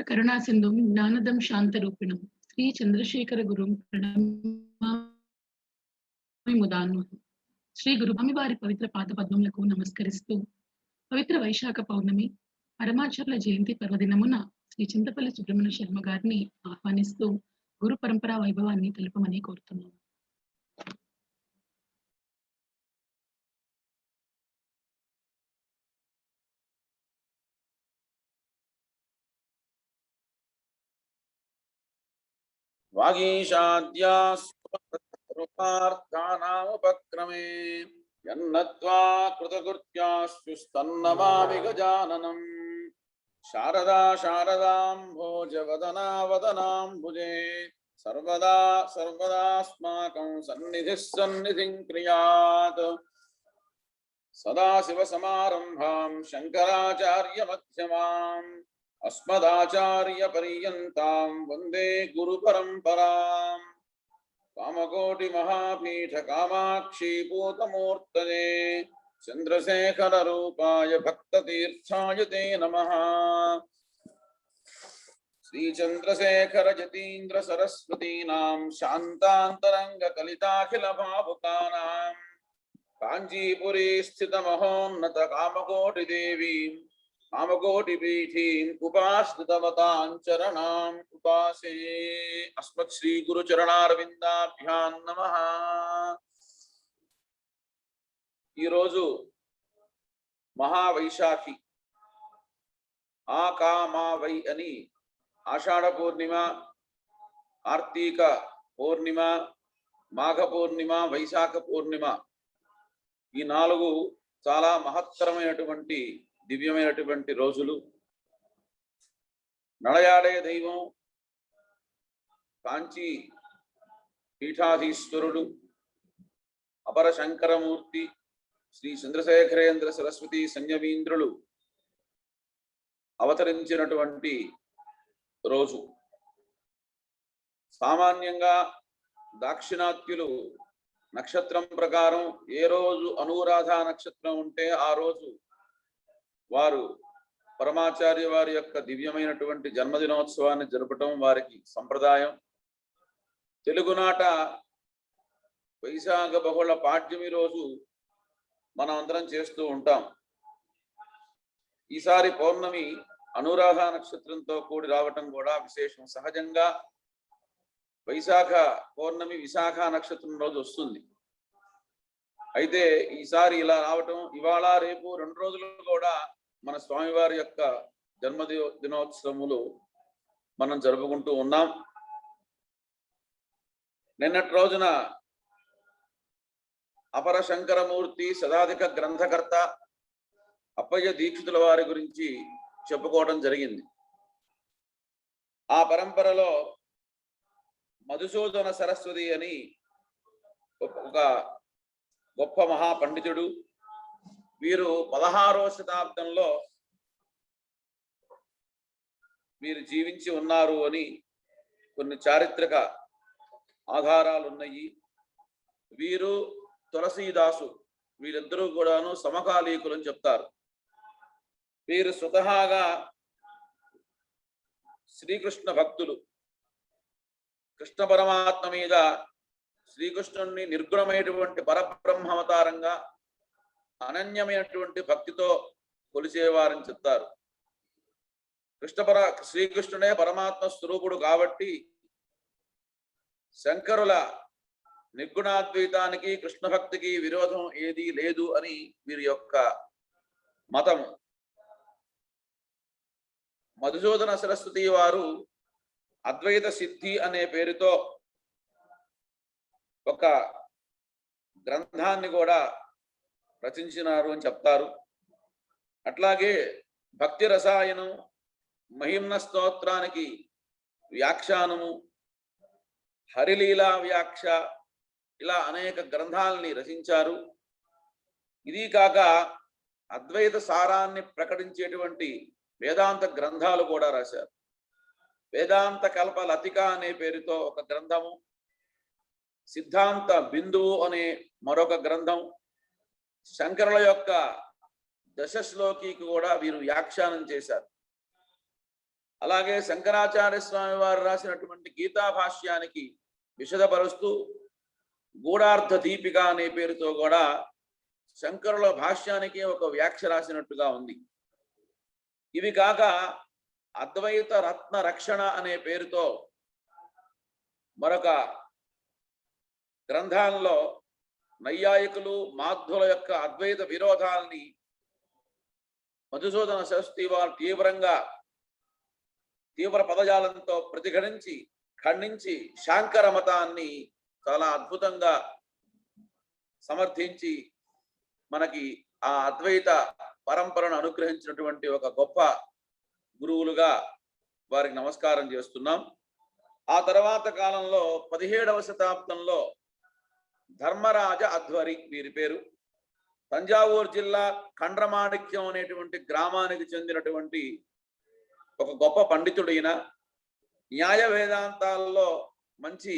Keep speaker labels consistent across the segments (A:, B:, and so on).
A: కరుణా సింధు జ్ఞానదం శాంతరూపిణం శ్రీ చంద్రశేఖర గురు ప్రణామముదాన్మహం. శ్రీ గురుభమి వారి పవిత్ర పాదపద్మములకు నమస్కరిస్తూ పవిత్ర వైశాఖ పౌర్ణమి పరమాచార్యుల జయంతి పర్వదినమున శ్రీ చింతపల్లి సుబ్రహ్మణ్య శర్మ గారిని ఆహ్వానిస్తూ గురు పరంపరా వైభవాన్ని తెలుపమని కోరుతున్నాను.
B: वागीशाद्यास्पृतार्थानामुपक्रमे यन्नत्वा कृतकृत्यास्युस्तन्नमामि गजाननम् शारदा शारदाम्भोजवदना वदनाम्बुजे सर्वदा सर्वदास्माकं सन्निधिः सन्निधिं क्रियात् सदाशिवसमारम्भां शङ्कराचार्यमध्यमाम् अस्मदाचार्यपर्यन्तां वन्दे गुरुपरम्पराम् कामकोटिमहापीठ कामाक्षी पूतमूर्तये चन्द्रशेखररूपाय भक्ततीर्थाय ते नमः। श्रीचन्द्रशेखर जतीन्द्र सरस्वतीनां शान्तान्तरङ्गकलिताखिलभावुकानां काञ्चीपुरी स्थितमहोन्नत कामकोटिदेवीं कामकोटिपीठीं उपाश्रितवतां चरणाम् उपासे। अस्मत् श्री गुरुचरणारविन्दाभ्यां नमः। ఈ రోజు మహావైశాఖి ఆకామావై అని ఆషాఢ పూర్ణిమ, కార్తీక పూర్ణిమ, మాఘ పూర్ణిమ, వైశాఖ పూర్ణిమ ఈ 4 చాలా మహత్తరమైనటువంటి దివ్యమైనటువంటి రోజులు. నడయాడే దైవం కాంచీ పీఠాధీశ్వరుడు అపర శంకరమూర్తి శ్రీ చంద్రశేఖరేంద్ర సరస్వతి సంయమీంద్రులు అవతరించినటువంటి రోజు. సామాన్యంగా దాక్షిణాత్యులు నక్షత్రం ప్రకారం ఏ రోజు అనురాధ నక్షత్రం ఉంటే ఆ రోజు వారు పరమాచార్య వారి యొక్క దివ్యమైనటువంటి జన్మదినోత్సవాన్ని జరపటం వారికి సంప్రదాయం. తెలుగునాట వైశాఖ బహుళ పాడ్యమి రోజు మనం అందరం చేస్తూ ఉంటాం. ఈసారి పౌర్ణమి అనురాధ నక్షత్రంతో కూడి రావటం కూడా విశేషం. సహజంగా వైశాఖ పౌర్ణమి విశాఖ నక్షత్రం రోజు వస్తుంది. అయితే ఈసారి ఇలా రావటం, ఇవాళ రేపు 2 రోజులు కూడా మన స్వామివారి యొక్క జన్మదినోత్సవములు మనం జరుపుకుంటూ ఉన్నాం. నిన్నటి రోజున అపర శంకరమూర్తి శతాధిక గ్రంథకర్త అప్పయ్య దీక్షితుల వారి గురించి చెప్పుకోవడం జరిగింది. ఆ పరంపరలో మధుసూదన సరస్వతి అని ఒక గొప్ప మహాపండితుడు. వీరు 16వ శతాబ్దంలో వీరు జీవించి ఉన్నారు అని కొన్ని చారిత్రక ఆధారాలు ఉన్నాయి. వీరు తులసీదాసు వీరిద్దరూ కూడాను సమకాలీకులు అని చెప్తారు. వీరు స్వతహాగా శ్రీకృష్ణ భక్తులు. కృష్ణ పరమాత్మ మీద శ్రీకృష్ణుణ్ణి నిర్గుణమైనటువంటి పరబ్రహ్మావతారంగా అనన్యమైనటువంటి భక్తితో కొలిచేవారని చెప్తారు. శ్రీకృష్ణుడే పరమాత్మ స్వరూపుడు కాబట్టి శంకరుల నిర్గుణాద్వైతానికి కృష్ణ భక్తికి విరోధం ఏదీ లేదు అని వీరి యొక్క మతము. మధుసూదన సరస్వతి వారు అద్వైత సిద్ధి అనే పేరుతో ఒక గ్రంథాన్ని కూడా రచించినారు అని చెప్తారు. అట్లాగే భక్తి రసాయనం, మహిమ్న స్తోత్రానికి వ్యాఖ్యానము, హరిలీలా వ్యాఖ్య, ఇలా అనేక గ్రంథాలని రచించారు. ఇది కాక అద్వైత సారాన్ని ప్రకటించేటువంటి వేదాంత గ్రంథాలు కూడా రాశారు. వేదాంత కల్ప లతిక అనే పేరుతో ఒక గ్రంథము, సిద్ధాంత బిందువు అనే మరొక గ్రంథం, శంకరుల యొక్క దశశ్లోకికి కూడా వీరు వ్యాఖ్యానం చేశారు. అలాగే శంకరాచార్య స్వామి వారు రాసినటువంటి గీతా భాష్యానికి విశదపరుస్తూ గూఢార్థ దీపిక అనే పేరుతో కూడా శంకరుల భాష్యానికి ఒక వ్యాఖ్య రాసినట్టుగా ఉంది. ఇవి కాక అద్వైత రత్న రక్షణ అనే పేరుతో మరొక గ్రంథాల్లో నైయాయికులు మాధ్వుల యొక్క అద్వైత విరోధాలని మధుసూదన సరస్వతి వారు తీవ్ర పదజాలంతో ప్రతిఘటించి ఖండించి శాంకర మతాన్ని చాలా అద్భుతంగా సమర్థించి మనకి ఆ అద్వైత పరంపరను అనుగ్రహించినటువంటి ఒక గొప్ప గురువులుగా వారికి నమస్కారం చేస్తున్నాం. ఆ తర్వాత కాలంలో 17వ శతాబ్దంలో ధర్మరాజ అధ్వరి వీరి పేరు. తంజావూరు జిల్లా కండ్రమాణిక్యం అనేటువంటి గ్రామానికి చెందినటువంటి ఒక గొప్ప పండితుడైన న్యాయ వేదాంతాల్లో మంచి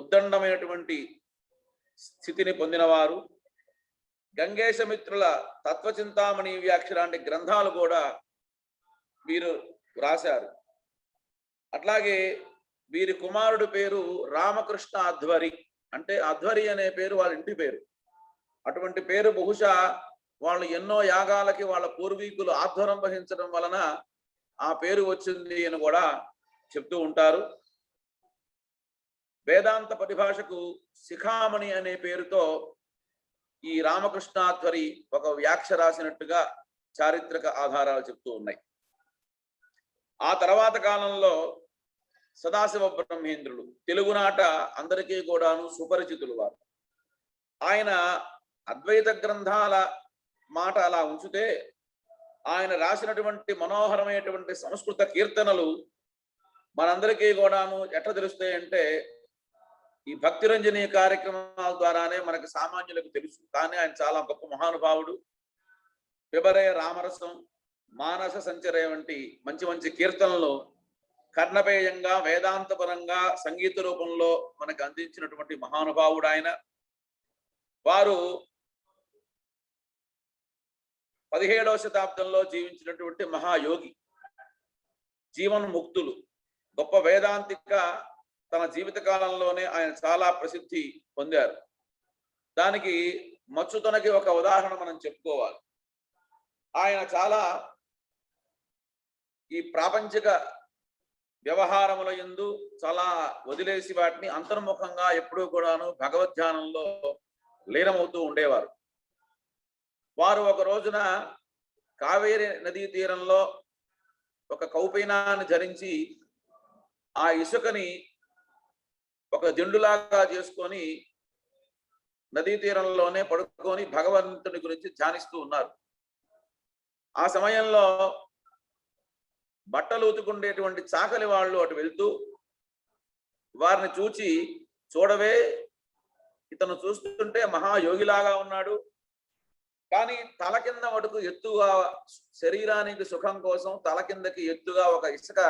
B: ఉద్దండమైనటువంటి స్థితిని పొందినవారు. గంగేశమిత్రుల తత్వచింతామణి వ్యాఖ్య గ్రంథాలు కూడా వీరు రాశారు. అట్లాగే వీరి కుమారుడు పేరు రామకృష్ణ అధ్వరి, అంటే అధ్వరి అనే పేరు వాళ్ళ ఇంటి పేరు. అటువంటి పేరు బహుశా వాళ్ళు ఎన్నో యాగాలకి వాళ్ళ పూర్వీకులు ఆధ్వర్యం వహించడం వలన ఆ పేరు వచ్చింది అని కూడా చెప్తూ ఉంటారు. వేదాంత పరిభాషకు శిఖామణి అనే పేరుతో ఈ రామకృష్ణాధ్వరి ఒక వ్యాఖ్య రాసినట్టుగా చారిత్రక ఆధారాలు చెప్తూ ఉన్నాయి. ఆ తర్వాత కాలంలో సదాశివ బ్రహ్మేంద్రులు తెలుగునాట అందరికీ కూడాను సుపరిచితులు వారు. ఆయన అద్వైత గ్రంథాల మాట అలా ఉంచితే ఆయన రాసినటువంటి మనోహరమైనటువంటి సంస్కృత కీర్తనలు మనందరికీ కూడాను ఎట్లా తెలుస్తాయంటే ఈ భక్తిరంజని కార్యక్రమాల ద్వారానే మనకి సామాన్యులకు తెలుసు. కానీ ఆయన చాలా గొప్ప మహానుభావుడు. పిబరే రామరసం, మానస సంచరే వంటి మంచి మంచి కీర్తనలు కర్ణపేయంగా వేదాంతపరంగా సంగీత రూపంలో మనకు అందించినటువంటి మహానుభావుడు ఆయన. వారు 17వ శతాబ్దంలో జీవించినటువంటి మహాయోగి, జీవన్ముక్తులు, గొప్ప వేదాంతిక. తన జీవిత కాలంలోనే ఆయన చాలా ప్రసిద్ధి పొందారు. దానికి మచ్చుతనకి ఒక ఉదాహరణ మనం చెప్పుకోవాలి. ఆయన చాలా ఈ ప్రాపంచిక వ్యవహారముల యందు చాలా వదిలేసి వాటిని అంతర్ముఖంగా ఎప్పుడూ కూడాను భగవద్ధ్యానంలో లీనమవుతూ ఉండేవారు. వారు ఒక రోజున కావేరి నదీ తీరంలో ఒక కౌపీనాన్ని ధరించి ఆ ఇసుకని ఒక దిండులాగా చేసుకొని నదీ తీరంలోనే పడుకొని భగవంతుని గురించి ధ్యానిస్తూ ఉన్నారు. ఆ సమయంలో బట్టలు ఉతుకుండేటువంటి చాకలి వాళ్ళు అటు వెళ్తూ వారిని చూచి, చూడవే ఇతను చూస్తుంటే మహాయోగిలాగా ఉన్నాడు, కానీ తల కింద మటుకు ఎత్తుగా శరీరానికి సుఖం కోసం తల కిందకి ఎత్తుగా ఒక ఇసుక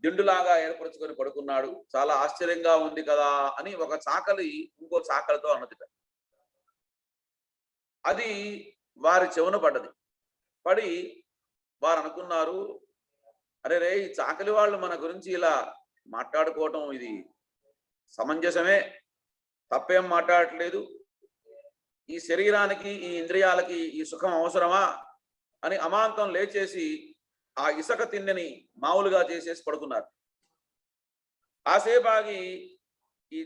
B: దిండులాగా ఏర్పరచుకొని పడుకున్నాడు, చాలా ఆశ్చర్యంగా ఉంది కదా అని ఒక చాకలి ఇంకో చాకలితో అన్నది. అది వారి చెవున పడ్డది. పడి వారు అనుకున్నారు, అరే రే, ఈ చాకలి వాళ్ళు మన గురించి ఇలా మాట్లాడుకోవటం ఇది సమంజసమే, తప్పేం మాట్లాడట్లేదు, ఈ శరీరానికి ఈ ఇంద్రియాలకి ఈ సుఖం అవసరమా అని అమాంతం లేచేసి ఆ ఇసుక తిన్నెని మామూలుగా చేసేసి పడుకున్నారు. కాసేపాగి ఈ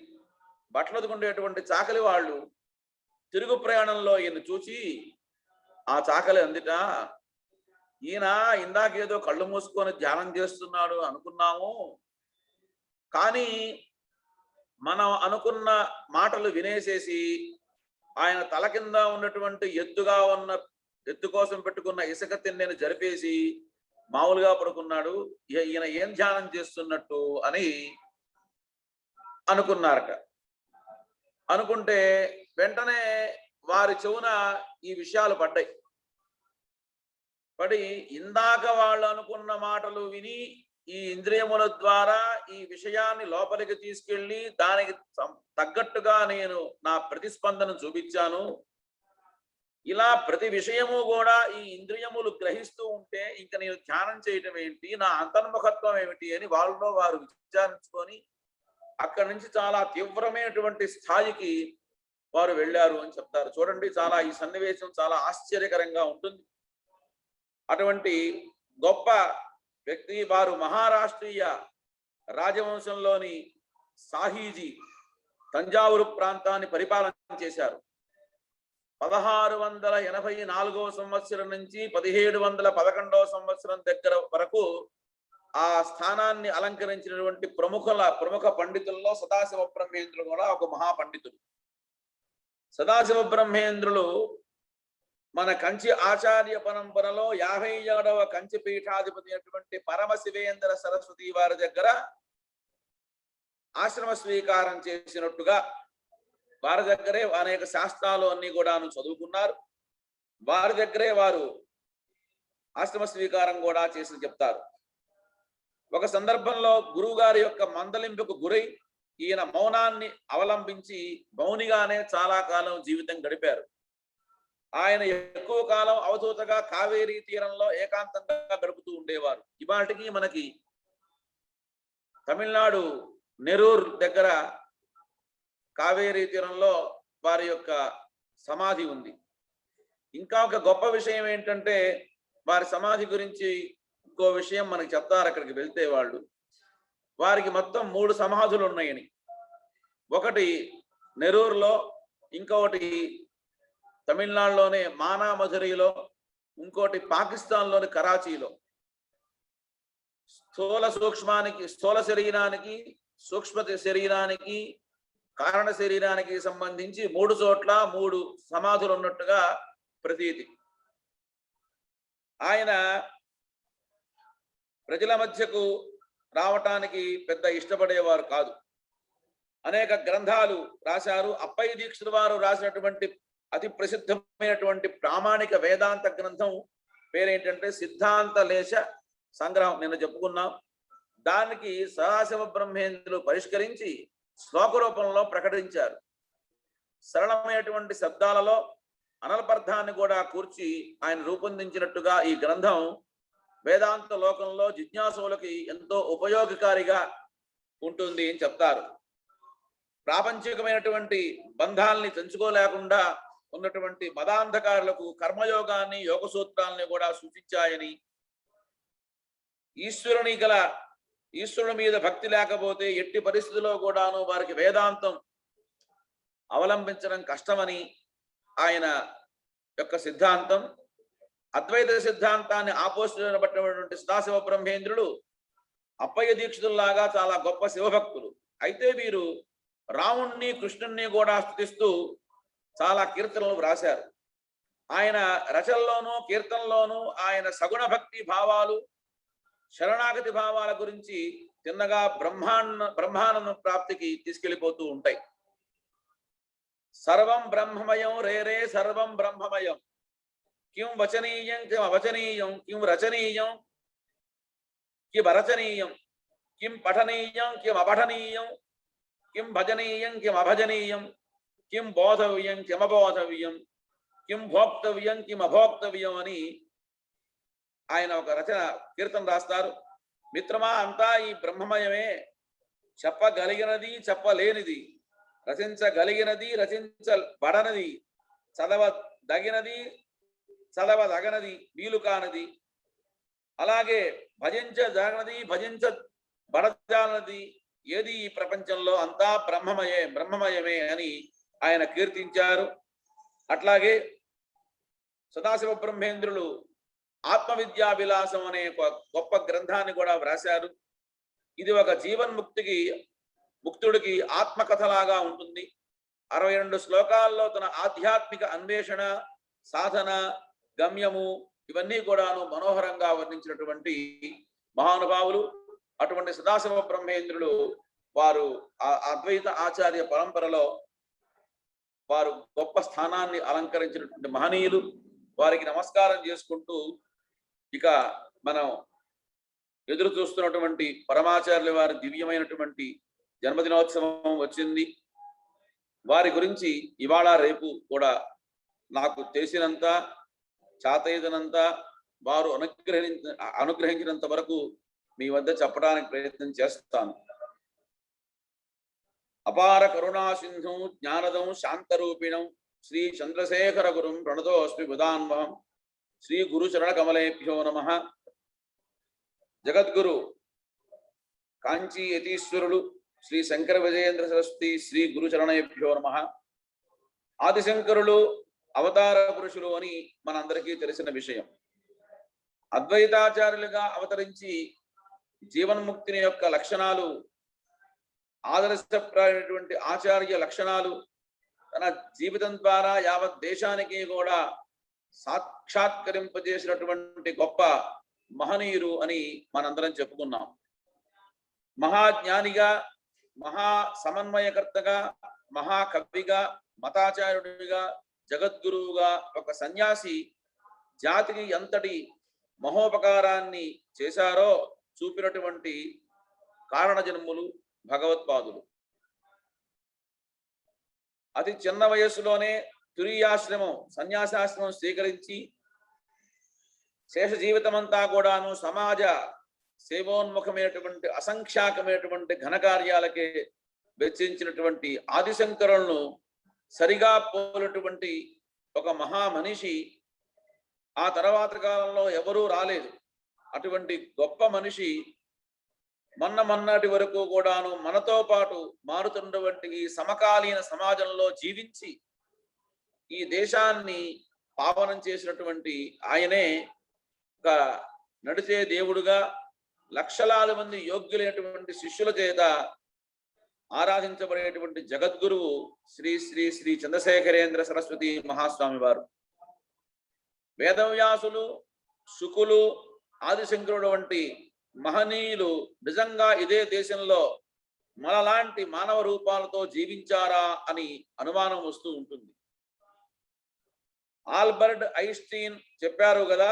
B: బట్టలదుకుండేటువంటి చాకలి వాళ్ళు తిరుగు ప్రయాణంలో ఈయన చూచి ఆ చాకలి అందిట, ఈయన ఇందాకేదో కళ్ళు మూసుకొని ధ్యానం చేస్తున్నాడు అనుకున్నాము, కానీ మనం అనుకున్న మాటలు వినేసేసి ఆయన తల కింద ఉన్నటువంటి ఎత్తు కోసం పెట్టుకున్న ఇసుక తిన్నెని జరిపేసి మామూలుగా పడుకున్నాడు, ఈయన ఏం ధ్యానం చేస్తున్నట్టు అని అనుకున్నారట. అనుకుంటే వెంటనే వారి చెవున ఈ విషయాలు పడ్డాయి. పడి ఇందాక వాళ్ళు అనుకున్న మాటలు విని ఈ ఇంద్రియముల ద్వారా ఈ విషయాన్ని లోపలికి తీసుకెళ్ళి దానికి తగ్గట్టుగా నేను నా ప్రతిస్పందన చూపించాను, ఇలా ప్రతి విషయము కూడా ఈ ఇంద్రియములు గ్రహిస్తూ ఉంటే ఇంకా నేను ధ్యానం చేయటం ఏంటి, నా అంతర్ముఖత్వం ఏమిటి అని వాళ్ళలో వారు విచారించుకొని అక్కడి నుంచి చాలా తీవ్రమైనటువంటి స్థాయికి వారు వెళ్ళారు అని చెప్తారు. చూడండి, చాలా ఈ సన్నివేశం చాలా ఆశ్చర్యకరంగా ఉంటుంది. అటువంటి గొప్ప వ్యక్తి వారు మహారాష్ట్రీయ రాజవంశంలోని సాహీజీ తంజావూరు ప్రాంతాన్ని పరిపాలన చేశారు. 1684వ సంవత్సరం నుంచి 1711వ సంవత్సరం దగ్గర వరకు ఆ స్థానాన్ని అలంకరించినటువంటి ప్రముఖ పండితుల్లో సదాశివ బ్రహ్మేంద్రులు కూడా ఒక మహాపండితుడు. సదాశివ బ్రహ్మేంద్రులు మన కంచి ఆచార్య పరంపరలో 57వ కంచి పీఠాధిపతి అయినటువంటి పరమశివేంద్ర సరస్వతి వారి దగ్గర ఆశ్రమ స్వీకారం చేసినట్టుగా వారి దగ్గరే అనేక శాస్త్రాలు అన్ని కూడాను చదువుకున్నారు. వారి దగ్గరే వారు ఆశ్రమ స్వీకారం కూడా చేసి చెప్తారు. ఒక సందర్భంలో గురువు గారి యొక్క మందలింపుకు గురై ఈయన మౌనాన్ని అవలంబించి మౌనిగానే చాలా కాలం జీవితం గడిపారు. ఆయన ఎక్కువ కాలం అవధూతగా కావేరీ తీరంలో ఏకాంతంగా గడుపుతూ ఉండేవారు. ఇవాటికి మనకి తమిళనాడు నెరూర్ దగ్గర కావేరీ తీరంలో వారి యొక్క సమాధి ఉంది. ఇంకా ఒక గొప్ప విషయం ఏంటంటే వారి సమాధి గురించి ఇంకో విషయం మనకి చెప్తారు. అక్కడికి వెళ్తే వాళ్ళు వారికి మొత్తం 3 సమాధులు ఉన్నాయని, ఒకటి నెరూరులో, ఇంకొకటి తమిళనాడులోనే మానామధురైలో, ఇంకోటి పాకిస్తాన్లోని కరాచీలో. స్థూల శరీరానికి, సూక్ష్మ శరీరానికి, కారణ శరీరానికి సంబంధించి 3 చోట్ల 3 సమాధులు ఉన్నట్టుగా ప్రతీతి. ఆయన ప్రజల మధ్యకు రావటానికి పెద్ద ఇష్టపడేవారు కాదు. అనేక గ్రంథాలు రాశారు. అప్పయ్య దీక్షితుల వారు రాసినటువంటి అతి ప్రసిద్ధమైనటువంటి ప్రామాణిక వేదాంత గ్రంథం పేరేంటంటే సిద్ధాంత లేశ సంగ్రహం. నిన్న చెప్పుకున్నాం. దానికి సదాశివ బ్రహ్మేంద్రులు పరిష్కరించి శ్లోక రూపంలో ప్రకటించారు. సరళమైనటువంటి శబ్దాలలో అనల్పర్థాన్ని కూడా కూర్చి ఆయన రూపొందించినట్టుగా ఈ గ్రంథం వేదాంత లోకంలో జిజ్ఞాసులకి ఎంతో ఉపయోగకారిగా ఉంటుంది అని చెప్తారు. ప్రాపంచికమైనటువంటి బంధాలని తెంచుకోలేకుండా ఉన్నటువంటి మదాంధకారులకు కర్మయోగాన్ని, యోగ సూత్రాలని కూడా సూచించాయని, ఈశ్వరుని మీద భక్తి లేకపోతే ఎట్టి పరిస్థితుల్లో కూడాను వారికి వేదాంతం అవలంబించడం కష్టమని ఆయన యొక్క సిద్ధాంతం. అద్వైత సిద్ధాంతాన్ని ఆపోజిట్ సదాశివ బ్రహ్మేంద్రుడు అప్పయ్య దీక్షితుల్లాగా చాలా గొప్ప శివభక్తులు. అయితే వీరు రాముణ్ణి, కృష్ణుణ్ణి కూడా స్తుతిస్తూ చాలా కీర్తనలు వ్రాశారు. ఆయన రచనలోనూ కీర్తనలోనూ ఆయన సగుణ భక్తి భావాలు, శరణాగతి భావాల గురించి తిన్నగా బ్రహ్మానంద ప్రాప్తికి తీసుకెళ్లిపోతూ ఉంటాయి. సర్వం బ్రహ్మమయం రే సర్వం బ్రహ్మమయం, కిం వచనీయం కిం అవచనీయం, కిం రచనీయం కిం అరచనీయం, కిం పఠనీయం కిం అపఠనీయం, కిం భజనీయం కిం అభజనీయం, కిం బోధవ్యం కిం అబోధవ్యం, కిం భోక్తవ్యం కిం అభోక్తవ్యం అని ఆయన ఒక రచన కీర్తన రాస్తారు. మిత్రమా, అంతా ఈ బ్రహ్మమయమే, చెప్పగలిగినది చెప్పలేనిది, రచించగలిగినది రచించబడనది, చదవదగినది చదవదగనది, వీలు కానిది, అలాగే భజించదగనది భజించబడజాలనది ఏది ఈ ప్రపంచంలో అంతా బ్రహ్మమయమే అని ఆయన కీర్తించారు. అట్లాగే సదాశివ బ్రహ్మేంద్రులు ఆత్మవిద్యా విలాసం అనే గొప్ప గ్రంథాన్ని కూడా వ్రాశారు. ఇది ఒక ముక్తుడికి ఆత్మకథలాగా ఉంటుంది. 62 శ్లోకాల్లో తన ఆధ్యాత్మిక అన్వేషణ, సాధన, గమ్యము ఇవన్నీ కూడాను మనోహరంగా వర్ణించినటువంటి మహానుభావులు. అటువంటి సదాశివ బ్రహ్మేంద్రులు వారు అద్వైత ఆచార్య పరంపరలో వారు గొప్ప స్థానాన్ని అలంకరించినటువంటి మహనీయులు. వారికి నమస్కారం చేసుకుంటూ ఇక మనం ఎదురు చూస్తున్నటువంటి పరమాచార్యుల వారి దివ్యమైనటువంటి జన్మదినోత్సవం వచ్చింది. వారి గురించి ఇవాళ రేపు కూడా నాకు తెలిసినంత చాతైదనంత వారు అనుగ్రహించినంత వరకు మీ వద్ద చెప్పడానికి ప్రయత్నం చేస్తాను. అపార కరుణా సింధు జ్ఞానదం శాంతరూపిణం శ్రీ చంద్రశేఖర గురుం ప్రణతోస్మి బుధాన్వహం శ్రీ గురు చరణ కమలేభ్యో నమః. జగద్గురు కాంచీ యతీశ్వరుడు శ్రీ శంకర విజయేంద్ర సరస్వతి శ్రీ గురు చరణేభ్యో నమః. ఆదిశంకరులు అవతార పురుషులు అని మనందరికీ తెలిసిన విషయం. అద్వైతాచార్యులుగా అవతరించి జీవన్ముక్తిని యొక్క లక్షణాలు, ఆదర్శప్రాయమైనటువంటి ఆచార్య లక్షణాలు తన జీవితం ద్వారా యావత్ దేశానికి కూడా సాక్షాత్కరింపజేసినటువంటి గొప్ప మహనీయులు అని మనందరం చెప్పుకున్నాం. మహాజ్ఞానిగా, మహా సమన్వయకర్తగా, మహాకవిగా, మతాచార్యుడిగా, జగద్గురువుగా ఒక సన్యాసి జాతికి ఎంతటి మహోపకారాన్ని చేశారో చూపినటువంటి కారణ జన్ములు భగవత్పాదులు. అతి చిన్న వయస్సులోనే తురీయాశ్రమం, సన్యాసాశ్రమం స్వీకరించి శేష జీవితం అంతా కూడాను సమాజ సేవోన్ముఖమైనటువంటి అసంఖ్యాకమైనటువంటి ఘనకార్యాలకే వెచ్చించినటువంటి ఆదిశంకరులను సరిగా పోలినటువంటి ఒక మహామనిషి ఆ తర్వాత కాలంలో ఎవరూ రాలేదు. అటువంటి గొప్ప మనిషి మొన్నటి వరకు కూడాను మనతో పాటు మారుతున్నటువంటి ఈ సమకాలీన సమాజంలో జీవించి ఈ దేశాన్ని పావనం చేసినటువంటి ఆయనే ఒక నడిచే దేవుడుగా లక్షలాది మంది యోగ్యులైనటువంటి శిష్యుల చేత ఆరాధించబడేటువంటి జగద్గురువు శ్రీ శ్రీ శ్రీ చంద్రశేఖరేంద్ర సరస్వతి మహాస్వామి వారు. వేదవ్యాసులు, శుకులు, ఆదిశంకరుడు వంటి మహనీయులు నిజంగా ఇదే దేశంలో మనలాంటి మానవ రూపాలతో జీవించారా అని అనుమానం వస్తూ ఉంటుంది. ఆల్బర్ట్ ఐన్స్టీన్ చెప్పారు కదా,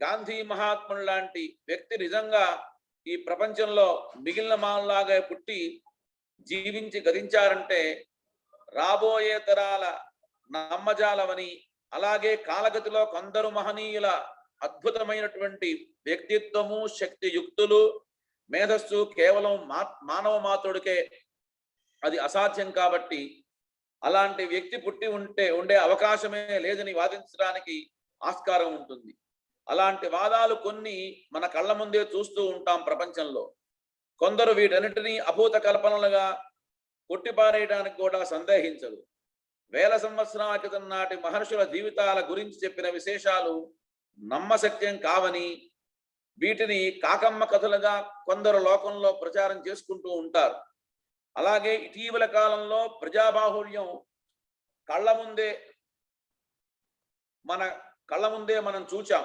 B: గాంధీ మహాత్ముడు లాంటి వ్యక్తి నిజంగా ఈ ప్రపంచంలో మిగిలిన మానలాగా పుట్టి జీవించి గతించారంటే రాబోయే తరాల నమ్మజాలమని, అలాగే కాలగతిలో కొందరు మహనీయుల అద్భుతమైనటువంటి వ్యక్తిత్వము, శక్తియుక్తులు, మేధస్సు కేవలం మానవ మాతృడికే అది అసాధ్యం కాబట్టి అలాంటి వ్యక్తి పుట్టి ఉండే అవకాశమే లేదని వాదించడానికి ఆస్కారం ఉంటుంది. అలాంటి వాదాలు కొన్ని మన కళ్ళ ముందే చూస్తూ ఉంటాం ప్రపంచంలో. కొందరు వీటన్నిటినీ అభూత కల్పనలుగా కొట్టిపారేయడానికి కూడా సందేహించరు. వేల సంవత్సరాల క్రితం నాటి మహర్షుల జీవితాల గురించి చెప్పిన విశేషాలు నమ్మశక్యం కావని, వీటిని కాకమ్మ కథలుగా కొందరు లోకంలో ప్రచారం చేసుకుంటూ ఉంటారు. అలాగే ఇటీవల కాలంలో ప్రజాబాహుళ్యం మన కళ్ళ ముందే మనం చూచాం.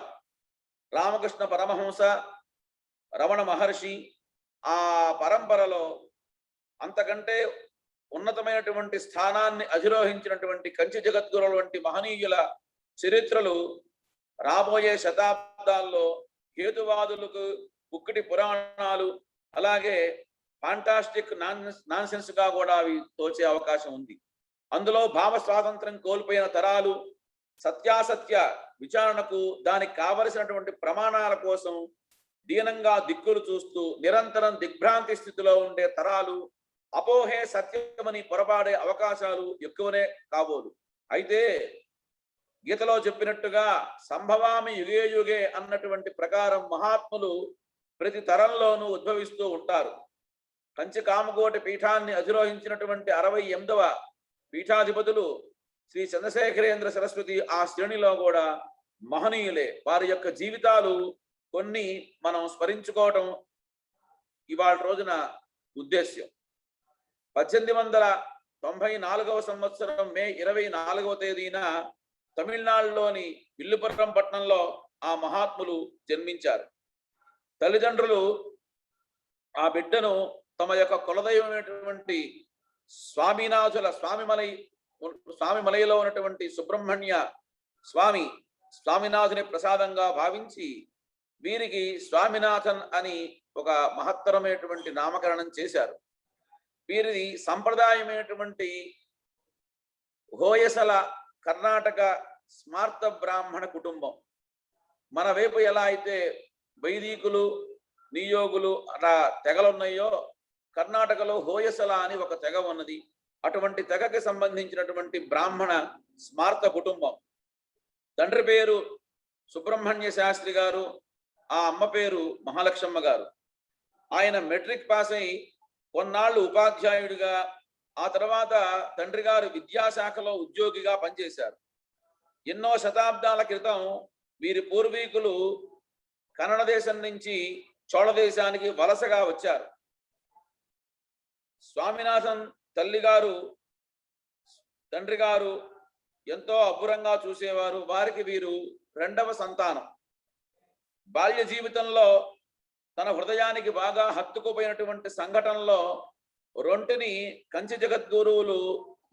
B: రామకృష్ణ పరమహంస, రమణ మహర్షి, ఆ పరంపరలో అంతకంటే ఉన్నతమైనటువంటి స్థానాన్ని అధిరోహించినటువంటి కంచి జగద్గురుల వంటి మహనీయుల చరిత్రలు రాబోయే శతాబ్దాల్లో హేతువాదులకు ఉక్కటి పురాణాలు, అలాగే ఫాంటాస్టిక్ నాన్సెన్స్ గా కూడా అవి తోచే అవకాశం ఉంది. అందులో భావ స్వాతంత్రం కోల్పోయిన తరాలు సత్యాసత్య విచారణకు, దానికి కావలసినటువంటి ప్రమాణాల కోసం దీనంగా దిక్కులు చూస్తూ నిరంతరం దిగ్భ్రాంతి స్థితిలో ఉండే తరాలు అపోహే సత్యమని పొరపాడే అవకాశాలు ఎక్కువనే కాబోదు. అయితే గీతలో చెప్పినట్టుగా సంభవామి యుగే యుగే అన్నటువంటి ప్రకారం మహాత్ములు ప్రతి తరంలోనూ ఉద్భవిస్తూ ఉంటారు. కంచి కామకోటి పీఠాన్ని అధిరోహించినటువంటి 68వ పీఠాధిపతులు శ్రీ చంద్రశేఖరేంద్ర సరస్వతి ఆ శ్రేణిలో కూడా మహనీయులే. వారి యొక్క జీవితాలు కొన్ని మనం స్మరించుకోవటం ఇవాళ రోజున ఉద్దేశ్యం. 1894వ సంవత్సరం మే 24వ తేదీన తమిళనాడులోని విల్లుపురం పట్టణంలో ఆ మహాత్ములు జన్మించారు. తల్లిదండ్రులు ఆ బిడ్డను తమ యొక్క కులదైవమైనటువంటి స్వామిమలైలో ఉన్నటువంటి సుబ్రహ్మణ్య స్వామినాథుని ప్రసాదంగా భావించి వీరికి స్వామినాథన్ అని ఒక మహత్తరమైనటువంటి నామకరణం చేశారు. వీరిది సంప్రదాయమైనటువంటి హోయసల కర్ణాటక స్మార్త బ్రాహ్మణ కుటుంబం. మన వైపు ఎలా అయితే వైదికులు, నియోగులు అలా తెగలున్నాయో, కర్ణాటకలో హోయసల అని ఒక తెగ ఉన్నది. అటువంటి తెగకి సంబంధించినటువంటి బ్రాహ్మణ స్మార్త కుటుంబం. తండ్రి పేరు సుబ్రహ్మణ్య శాస్త్రి గారు, ఆ అమ్మ పేరు మహాలక్ష్మమ్మ గారు. ఆయన మెట్రిక్ పాస్ అయి కొన్నాళ్ళు ఉపాధ్యాయుడిగా, ఆ తర్వాత తండ్రి గారు విద్యాశాఖలో ఉద్యోగిగా పనిచేశారు. ఎన్నో శతాబ్దాల క్రితం వీరి పూర్వీకులు కన్నడ దేశం నుంచి చోళ దేశానికి వలసగా వచ్చారు. స్వామినాథన్ తల్లి గారు, తండ్రి గారు ఎంతో అబ్బురంగా చూసేవారు. వారికి వీరు రెండవ సంతానం. బాల్య జీవితంలో తన హృదయానికి బాగా హత్తుకుపోయినటువంటి సంఘటనలో రొంటిని కంచి జగద్గురువులు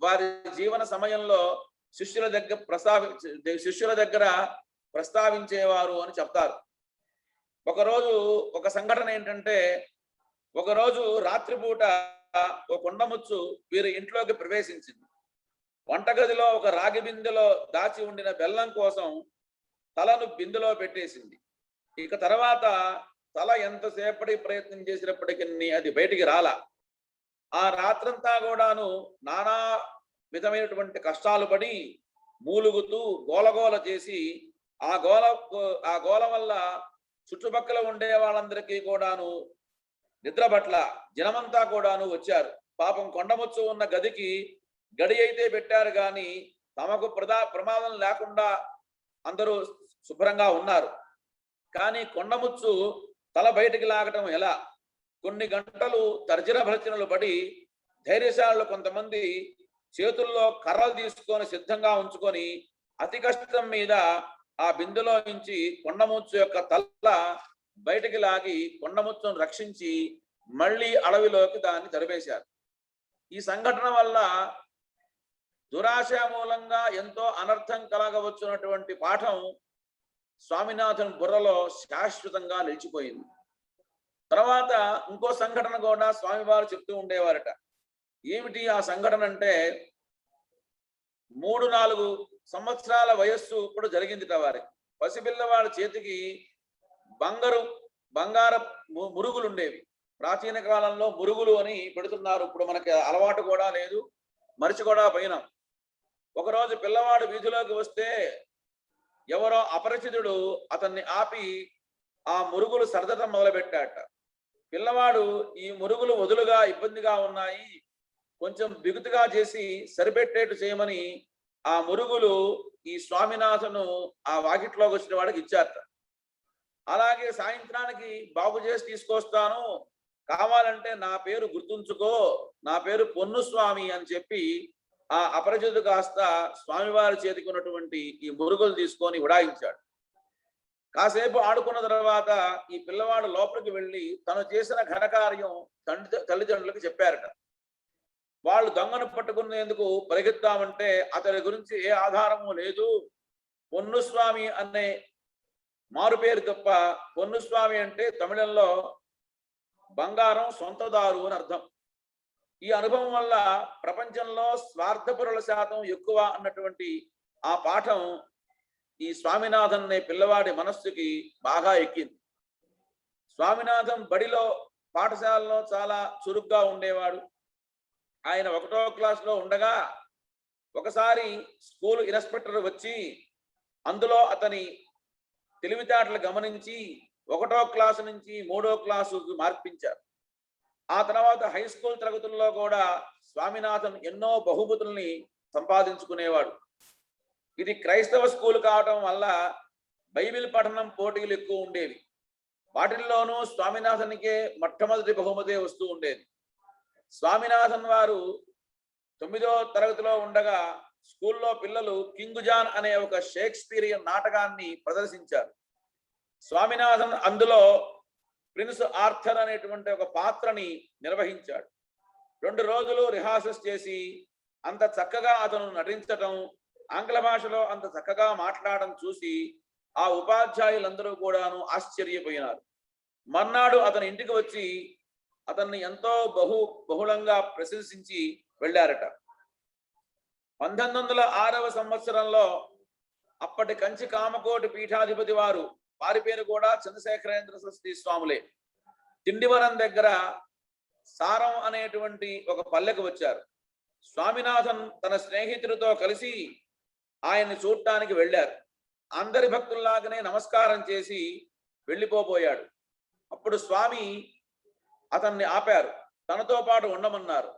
B: వారి జీవన సమయంలో శిష్యుల దగ్గర ప్రస్తావించేవారు అని చెప్తారు. ఒకరోజు ఒక సంఘటన ఏంటంటే, ఒకరోజు రాత్రిపూట ఒక కొండముచ్చు వీరి ఇంట్లోకి ప్రవేశించింది. వంటగదిలో ఒక రాగి బిందెలో దాచి ఉండిన బెల్లం కోసం తలను బిందెలో పెట్టేసింది. ఇక తర్వాత తల ఎంతసేపటి ప్రయత్నం చేసినప్పటికీ అది బయటికి రాలా. ఆ రాత్రంతా కూడాను నానా విధమైనటువంటి కష్టాలు పడి మూలుగుతూ గోలగోల చేసి, ఆ గోల వల్ల చుట్టుపక్కల ఉండే వాళ్ళందరికీ కూడాను నిద్ర పట్ల జనమంతా కూడాను వచ్చారు. పాపం కొండముచ్చు ఉన్న గదికి గడి అయితే పెట్టారు కానీ తమకు ప్రమాదం లేకుండా అందరూ శుభ్రంగా ఉన్నారు. కానీ కొండముచ్చు తల బయటికి లాగటం ఎలా? కొన్ని గంటలు తర్జన భర్జనలు పడి ధైర్యశాలు కొంతమంది చేతుల్లో కర్రలు తీసుకొని సిద్ధంగా ఉంచుకొని అతి కష్టం మీద ఆ బిందులో నుంచి కొండముచ్చు యొక్క తల బయటికి లాగి కొండముచ్చును రక్షించి మళ్ళీ అడవిలోకి దాన్ని తరివేశారు. ఈ సంఘటన వల్ల దురాశ మూలంగా ఎంతో అనర్థం కలగవచ్చున్నటువంటి పాఠం స్వామినాథన్ బుర్రలో శాశ్వతంగా నిలిచిపోయింది. తర్వాత ఇంకో సంఘటన కూడా స్వామివారు చెప్తూ ఉండేవారట. ఏమిటి ఆ సంఘటన అంటే, 3-4 సంవత్సరాల వయస్సు ఇప్పుడు జరిగిందిట వారికి. పసిపిల్లవాడి చేతికి బంగార మురుగులు ఉండేవి. ప్రాచీన కాలంలో మురుగులు అని పెడుతున్నారు. ఇప్పుడు మనకి అలవాటు కూడా లేదు, మరిచి కూడా పోయినాం. ఒకరోజు పిల్లవాడు వీధిలోకి వస్తే ఎవరో అపరిచితుడు అతన్ని ఆపి ఆ మురుగులు సర్దటం మొదలుపెట్టాట. పిల్లవాడు ఈ మురుగులు వదులుగా ఇబ్బందిగా ఉన్నాయి, కొంచెం బిగుతుగా చేసి సరిపెట్టేట్టు చేయమని ఆ మురుగులు ఈ స్వామినాథను ఆ వాకిట్లోకి వచ్చిన వాడికి ఇచ్చారట. అలాగే సాయంత్రానికి బాగు చేసి తీసుకొస్తాను, కావాలంటే నా పేరు గుర్తుంచుకో, నా పేరు పొన్నుస్వామి అని చెప్పి ఆ అపరిచితుడు కాస్త స్వామివారి చేతికి ఉన్నటువంటి ఈ మురుగులు తీసుకొని ఉడాయించాడు. కాసేపు ఆడుకున్న తర్వాత ఈ పిల్లవాడు లోపలికి వెళ్ళి తను చేసిన ఘనకార్యం తల్లిదండ్రులకు చెప్పారట. వాళ్ళు దొంగను పట్టుకునేందుకు పరిగెత్తామంటే అతడి గురించి ఏ ఆధారము లేదు, పొన్నుస్వామి అనే మారు పేరు తప్ప. పొన్నుస్వామి అంటే తమిళంలో బంగారం సొంతదారు అని అర్థం. ఈ అనుభవం వల్ల ప్రపంచంలో స్వార్థపరుల శాతం ఎక్కువ అన్నటువంటి ఆ పాఠం ఈ స్వామినాథన్ అనే పిల్లవాడి మనస్సుకి బాగా ఎక్కింది. స్వామినాథన్ బడిలో, పాఠశాలలో చాలా చురుగ్గా ఉండేవాడు. ఆయన 1వ క్లాసులో ఉండగా ఒకసారి స్కూల్ ఇన్స్పెక్టర్ వచ్చి అందులో అతని తెలివితేటలు గమనించి 1వ క్లాసు నుంచి 3వ క్లాసుకు మార్పించారు. ఆ తర్వాత హై స్కూల్ తరగతుల్లో కూడా స్వామినాథన్ ఎన్నో బహుమతుల్ని సంపాదించుకునేవాడు. ఇది క్రైస్తవ స్కూల్ కావడం వల్ల బైబిల్ పఠనం పోటీలు ఎక్కువ ఉండేవి. వాటిల్లోనూ స్వామినాథన్కే మొట్టమొదటి బహుమతి వస్తూ ఉండేది. స్వామినాథన్ వారు 9వ తరగతిలో ఉండగా స్కూల్లో పిల్లలు కింగ్ జాన్ అనే ఒక షేక్స్పియరియన్ నాటకాన్ని ప్రదర్శించారు. స్వామినాథన్ అందులో ప్రిన్స్ ఆర్థర్ అనేటువంటి ఒక పాత్రని నిర్వహించాడు. 2 రోజులు రిహార్సల్స్ చేసి అంత చక్కగా అతను నటించటం, ఆంగ్ల భాషలో అంత చక్కగా మాట్లాడడం చూసి ఆ ఉపాధ్యాయులందరూ కూడాను ఆశ్చర్యపోయినారు. మర్నాడు అతని ఇంటికి వచ్చి అతన్ని ఎంతో బహుళంగా ప్రశంసించి వెళ్ళారట. 1906వ సంవత్సరంలో అప్పటి కంచి కామకోటి పీఠాధిపతి వారి పేరు కూడా చంద్రశేఖరేంద్ర సరస్వతి స్వాములే. తిండివరం దగ్గర సారం అనేటువంటి ఒక పల్లెకు వచ్చారు. స్వామినాథన్ తన స్నేహితుడితో కలిసి ఆయన్ని చూడటానికి వెళ్ళారు. అందరి భక్తుల్లాగానే నమస్కారం చేసి వెళ్ళిపోబోయాడు. అప్పుడు స్వామి అతన్ని ఆపారు, తనతో పాటు ఉండమన్నారు.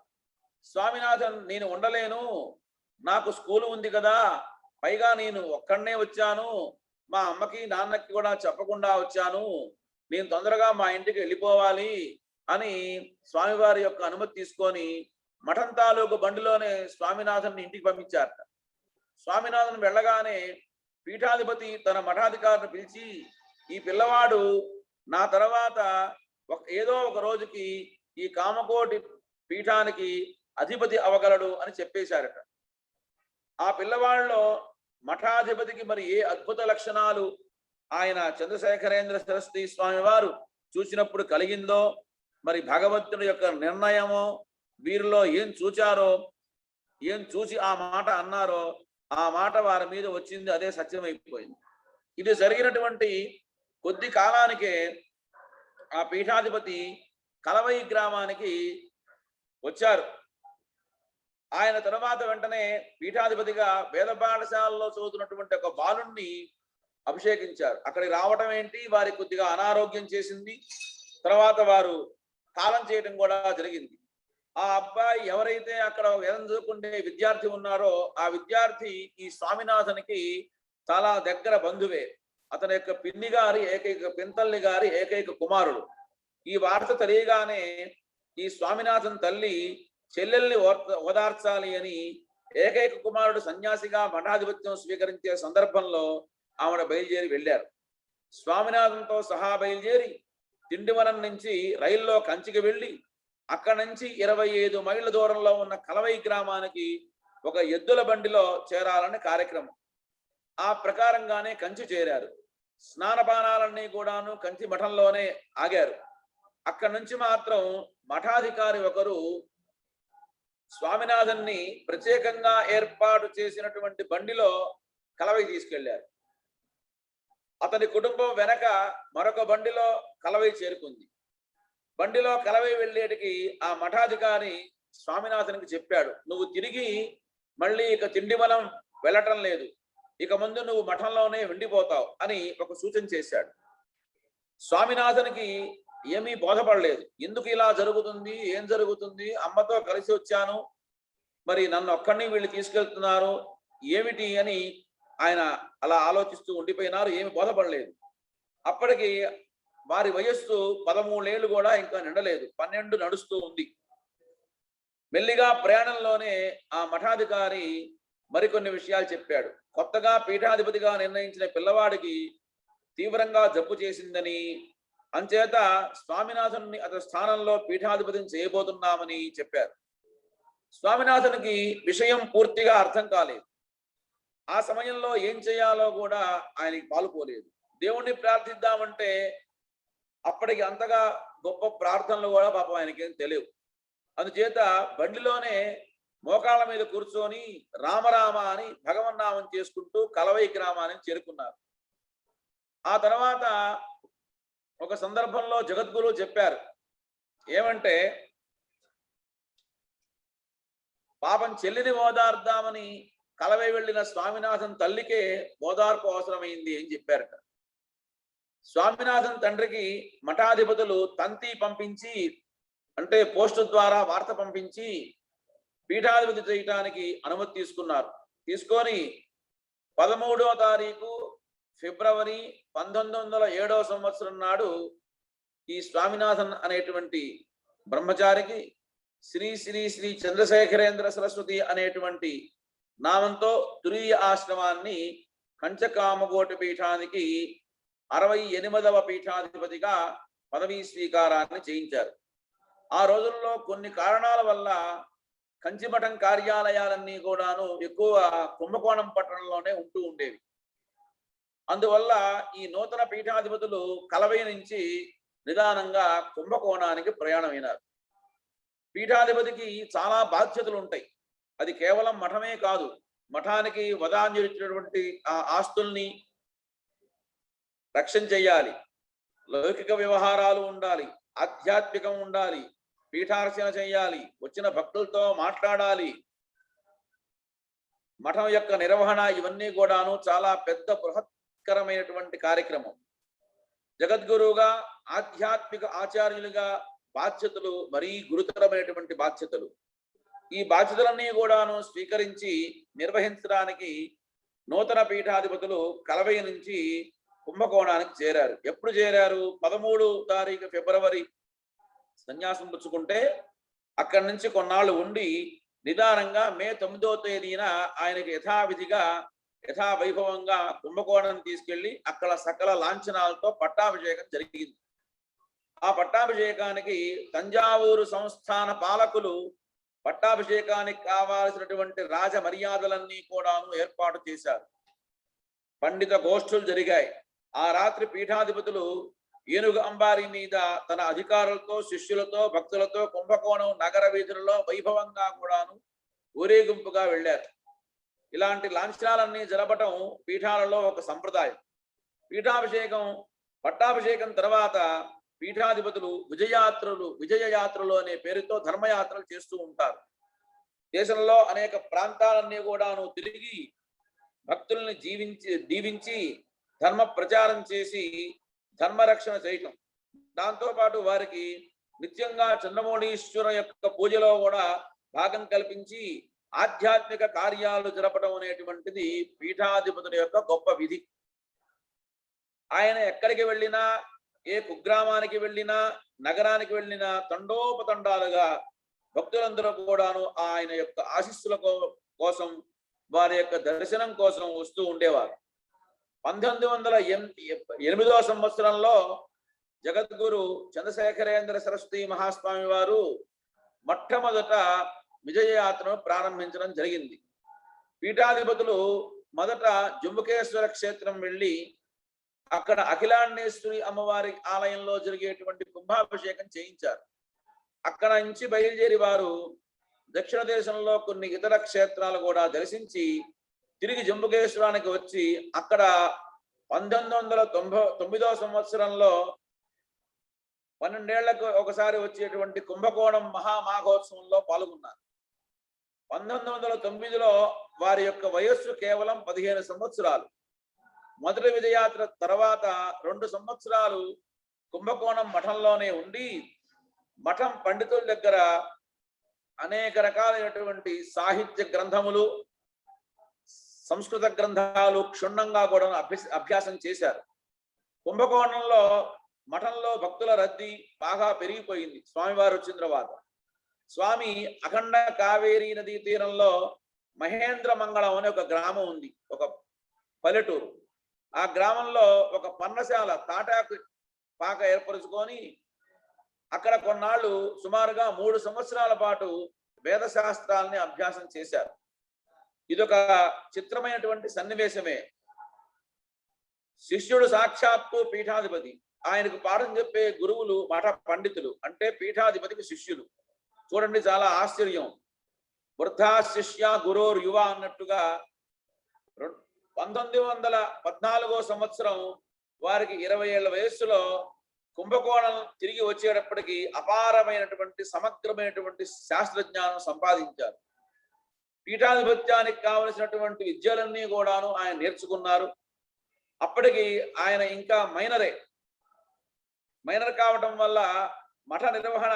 B: స్వామినాథన్, నేను ఉండలేను, నాకు స్కూలు ఉంది కదా, పైగా నేను ఒక్కడనే వచ్చాను, మా అమ్మకి నాన్నకి కూడా చెప్పకుండా వచ్చాను, నేను తొందరగా మా ఇంటికి వెళ్ళిపోవాలి అని స్వామివారి యొక్క అనుమతి తీసుకొని మఠం తాలూకు బండిలోనే స్వామినాథన్ ఇంటికి పంపించారట. స్వామినాథన్ వెళ్ళగానే పీఠాధిపతి తన మఠాధికారిని పిలిచి, ఈ పిల్లవాడు నా తర్వాత ఏదో ఒక రోజుకి ఈ కామకోటి పీఠానికి అధిపతి అవగలడు అని చెప్పేశారట. ఆ పిల్లవాళ్ళలో మఠాధిపతికి మరి ఏ అద్భుత లక్షణాలు ఆయన చంద్రశేఖరేంద్ర సరస్వతి స్వామి వారు చూసినప్పుడు కలిగిందో, మరి భగవంతుడి యొక్క నిర్ణయమో, వీరిలో ఏం చూచారో, ఏం చూసి ఆ మాట అన్నారో, ఆ మాట వారి మీద వచ్చింది, అదే సత్యమైపోయింది. ఇది జరిగినటువంటి కొద్ది కాలానికే ఆ పీఠాధిపతి కలవై గ్రామానికి వచ్చారు. ఆయన తర్వాత వెంటనే పీఠాధిపతిగా వేద పాఠశాలలో చదువుతున్నటువంటి ఒక బాలుణ్ణి అభిషేకించారు. అక్కడికి రావటం ఏంటి, వారికి కొద్దిగా అనారోగ్యం చేసింది. తర్వాత వారు కాలం చేయడం కూడా జరిగింది. ఆ అబ్బాయి ఎవరైతే అక్కడ వేదం చదువుకునే విద్యార్థి ఉన్నారో ఆ విద్యార్థి ఈ స్వామినాథన్కి చాలా దగ్గర బంధువే. అతని యొక్క పిన్ని గారి ఏకైక పింతల్లి గారి ఏకైక కుమారుడు. ఈ వార్త తెలియగానే ఈ స్వామినాథన్ తల్లి చెల్లెల్ని ఓదార్చాలి అని ఏకైక కుమారుడు సన్యాసిగా మఠాధిపత్యం స్వీకరించే సందర్భంలో ఆవిడ బయలుదేరి వెళ్ళారు. స్వామినాథన్తో సహా బయలుదేరి తిండివనం నుంచి రైల్లో కంచికి వెళ్ళి అక్కడి నుంచి 25 మైళ్ళ దూరంలో ఉన్న కలవై గ్రామానికి ఒక ఎద్దుల బండిలో చేరాలని కార్యక్రమం. ఆ ప్రకారంగానే కంచి చేరారు. స్నానపానాలన్నీ కూడాను కంచి మఠంలోనే ఆగారు. అక్కడి నుంచి మాత్రం మఠాధికారి ఒకరు స్వామినాథన్ని ప్రత్యేకంగా ఏర్పాటు చేసినటువంటి బండిలో కలవై తీసుకెళ్లారు. అతని కుటుంబం వెనక మరొక బండిలో కలవై చేరుకుంది. బండిలో కలవై వెళ్ళేటికి ఆ మఠాధికారి స్వామినాథన్కి చెప్పాడు, నువ్వు తిరిగి మళ్ళీ ఇక తిండివనం వెళ్ళటం లేదు, ఇక ముందు నువ్వు మఠంలోనే ఉండిపోతావు అని ఒక సూచన చేశాడు. స్వామినాథన్కి ఏమీ బోధపడలేదు. ఎందుకు ఇలా జరుగుతుంది, ఏం జరుగుతుంది, అమ్మతో కలిసి వచ్చాను, మరి నన్ను ఒక్కడిని వీళ్ళు తీసుకెళ్తున్నారు ఏమిటి అని ఆయన అలా ఆలోచిస్తూ ఉండిపోయినారు. ఏమి బోధపడలేదు. అప్పటికి వారి వయస్సు 13 ఏళ్ళు కూడా ఇంకా నిండలేదు, 12 నడుస్తూ ఉంది. మెల్లిగా ప్రయాణంలోనే ఆ మఠాధికారి మరికొన్ని విషయాలు చెప్పాడు. కొత్తగా పీఠాధిపతిగా నిర్ణయించిన పిల్లవాడికి తీవ్రంగా జబ్బు చేసిందని, అంచేత స్వామినాథన్ని అతని స్థానంలో పీఠాధిపతిని చేయబోతున్నామని చెప్పారు. స్వామినాథన్కి విషయం పూర్తిగా అర్థం కాలేదు. ఆ సమయంలో ఏం చేయాలో కూడా ఆయనకి పాలుపోలేదు. దేవుణ్ణి ప్రార్థిద్దామంటే అప్పటికి అంతగా గొప్ప ప్రార్థనలు కూడా పాపం ఆయనకేం తెలియవు. అందుచేత బండిలోనే మోకాళ్ళ మీద కూర్చొని రామరామ అని భగవన్నామం చేసుకుంటూ కలవై గ్రామానికి చేరుకున్నారు. ఆ తర్వాత ఒక సందర్భంలో జగద్గురు చెప్పారు ఏమంటే, పాపం చెల్లిని ఓదార్దామని కలవై వెళ్ళిన స్వామినాథన్ తల్లికే ఓదార్పు అవసరమైంది అని చెప్పారట. స్వామినాథన్ తండ్రికి మఠాధిపతులు తంతి పంపించి, అంటే పోస్టు ద్వారా వార్త పంపించి పీఠాధిపతి చేయటానికి అనుమతి తీసుకున్నారు. తీసుకొని 13వ తారీఖు ఫిబ్రవరి 1907వ సంవత్సరం నాడు ఈ స్వామినాథన్ అనేటువంటి బ్రహ్మచారికి శ్రీ శ్రీ శ్రీ చంద్రశేఖరేంద్ర సరస్వతి అనేటువంటి నామంతో తురీయ ఆశ్రమాన్ని కంచకామకోటి పీఠానికి 68వ పీఠాధిపతిగా పదవీ స్వీకారాన్ని చేయించారు. ఆ రోజుల్లో కొన్ని కారణాల వల్ల కంచిమఠం కార్యాలయాలన్నీ కూడాను ఎక్కువ కుంభకోణం పట్టణంలోనే ఉంటూ ఉండేవి. అందువల్ల ఈ నూతన పీఠాధిపతులు కలవై నుంచి నిదానంగా కుంభకోణానికి ప్రయాణమైనారు. పీఠాధిపతికి చాలా బాధ్యతలు ఉంటాయి. అది కేవలం మఠమే కాదు, మఠానికి వదాంజలి ఇచ్చినటువంటి ఆ ఆస్తుల్ని రక్షణ చెయ్యాలి, లౌకిక వ్యవహారాలు ఉండాలి, ఆధ్యాత్మికం ఉండాలి, పీఠార్చన చేయాలి, వచ్చిన భక్తులతో మాట్లాడాలి, మఠం యొక్క నిర్వహణ, ఇవన్నీ కూడాను చాలా పెద్ద బృహత్కరమైనటువంటి కార్యక్రమం. జగద్గురువుగా ఆధ్యాత్మిక ఆచార్యులుగా బాధ్యతలు మరీ గురుతరమైనటువంటి బాధ్యతలు. ఈ బాధ్యతలన్నీ కూడాను స్వీకరించి నిర్వహించడానికి నూతన పీఠాధిపతులు కలవై నుంచి కుంభకోణానికి చేరారు. ఎప్పుడు చేరారు? 13 తారీఖు ఫిబ్రవరి సన్యాసం పుచ్చుకుంటే అక్కడి నుంచి కొన్నాళ్ళు ఉండి నిదానంగా మే 9వ తేదీన ఆయనకి యథావిధిగా యథావైభవంగా కుంభకోణం తీసుకెళ్లి అక్కడ సకల లాంఛనాలతో పట్టాభిషేకం జరిగింది. ఆ పట్టాభిషేకానికి తంజావూరు సంస్థాన పాలకులు పట్టాభిషేకానికి కావాల్సినటువంటి రాజ మర్యాదలన్నీ కూడాను ఏర్పాటు చేశారు. పండిత గోష్ఠులు జరిగాయి. ఆ రాత్రి పీఠాధిపతులు ఏనుగు అంబారి మీద తన అధికారులతో, శిష్యులతో, భక్తులతో కుంభకోణం నగర వీధులలో వైభవంగా కూడాను ఊరేగింపుగా వెళ్ళారు. ఇలాంటి లాంఛనాలన్నీ జరపటం పీఠాలలో ఒక సంప్రదాయం. పట్టాభిషేకం తర్వాత పీఠాధిపతులు విజయయాత్రలు అనే పేరుతో ధర్మయాత్రలు చేస్తూ ఉంటారు. దేశంలో అనేక ప్రాంతాలన్నీ కూడాను తిరిగి భక్తుల్ని దీవించి ధర్మ ప్రచారం చేసి ధర్మరక్షణ చేయటం. దాంతోపాటు వారికి నిత్యంగా చంద్రమౌళీశ్వర యొక్క పూజలో కూడా భాగం కల్పించి ఆధ్యాత్మిక కార్యాలు జరపడం అనేటువంటిది పీఠాధిపతుల యొక్క గొప్ప విధి. ఆయన ఎక్కడికి వెళ్ళినా, ఏ కుగ్రామానికి వెళ్ళినా, నగరానికి వెళ్ళినా తండోపతండాలుగా భక్తులందరూ కూడాను ఆయన యొక్క ఆశీస్సుల కోసం, వారి యొక్క దర్శనం కోసం వస్తూ ఉండేవారు. 1908వ సంవత్సరంలో జగద్గురు చంద్రశేఖరేంద్ర సరస్వతి మహాస్వామి వారు మొట్టమొదట విజయయాత్రను ప్రారంభించడం జరిగింది. పీఠాధిపతులు మొదట జంబుకేశ్వర క్షేత్రం వెళ్ళి అక్కడ అఖిలాండేశ్వరి అమ్మవారి ఆలయంలో జరిగేటువంటి కుంభాభిషేకం చేయించారు. అక్కడ నుంచి బయలుదేరి వారు దక్షిణ దేశంలో కొన్ని ఇతర క్షేత్రాలు కూడా దర్శించి తిరిగి జంబుకేశ్వరానికి వచ్చి అక్కడ 1999వ సంవత్సరంలో 12 ఏళ్లకు ఒకసారి వచ్చేటువంటి కుంభకోణం మహామాఘోత్సవంలో పాల్గొన్నారు. 1909లో వారి యొక్క వయస్సు కేవలం 15 సంవత్సరాలు. మొదటి విజయయాత్ర తర్వాత 2 సంవత్సరాలు కుంభకోణం మఠంలోనే ఉండి మఠం పండితుల దగ్గర అనేక రకాలైనటువంటి సాహిత్య గ్రంథములు, సంస్కృత గ్రంథాలు క్షుణ్ణంగా కూడా అభ్యాసం చేశారు. కుంభకోణంలో మఠంలో భక్తుల రద్దీ బాగా పెరిగిపోయింది. స్వామివారు వచ్చిన తర్వాత స్వామి అఖండ కావేరీ నదీ తీరంలో మహేంద్ర మంగళం అనే ఒక గ్రామం ఉంది, ఒక పల్లెటూరు. ఆ గ్రామంలో ఒక పన్నశాల తాటాకు పాక ఏర్పరుచుకొని అక్కడ కొన్నాళ్ళు సుమారుగా 3 సంవత్సరాల పాటు వేద శాస్త్రాలని అభ్యాసం చేశారు. ఇదొక చిత్రమైనటువంటి సన్నివేశమే. శిష్యుడు సాక్షాత్తు పీఠాధిపతి, ఆయనకు పాఠం చెప్పే గురువులు మఠ పండితులు, అంటే పీఠాధిపతికి శిష్యులు. చూడండి, చాలా ఆశ్చర్యం. వృద్ధా శిష్య గురోర్ యువ అన్నట్టుగా 1914వ సంవత్సరం వారికి 20 ఏళ్ల వయస్సులో కుంభకోణం తిరిగి వచ్చేటప్పటికి అపారమైనటువంటి సమగ్రమైనటువంటి శాస్త్రజ్ఞానం సంపాదించారు. పీఠాధిపత్యానికి కావలసినటువంటి విద్యలన్నీ కూడాను ఆయన నేర్చుకున్నారు. అప్పటికి ఆయన ఇంకా మైనర్ కావటం వల్ల మఠ నిర్వహణ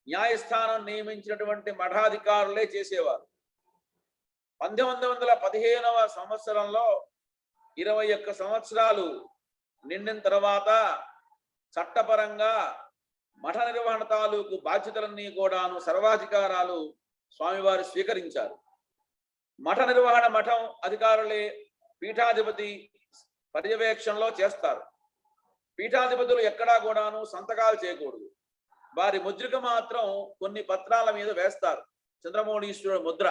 B: న్యాయస్థానం నియమించినటువంటి మఠాధికారులే చేసేవారు. 1915వ సంవత్సరంలో 21 సంవత్సరాలు నిండిన తర్వాత చట్టపరంగా మఠ నిర్వహణ తాలూకు బాధ్యతలన్నీ కూడాను సర్వాధికారాలు స్వామివారు స్వీకరించారు. మఠ నిర్వహణ మఠం అధికారులే పీఠాధిపతి పర్యవేక్షణలో చేస్తారు. పీఠాధిపతులు ఎక్కడా కూడాను సంతకాలు చేయకూడదు. వారి ముద్రిక మాత్రం కొన్ని పత్రాల మీద వేస్తారు, చంద్రమౌళీశ్వరుడు ముద్ర.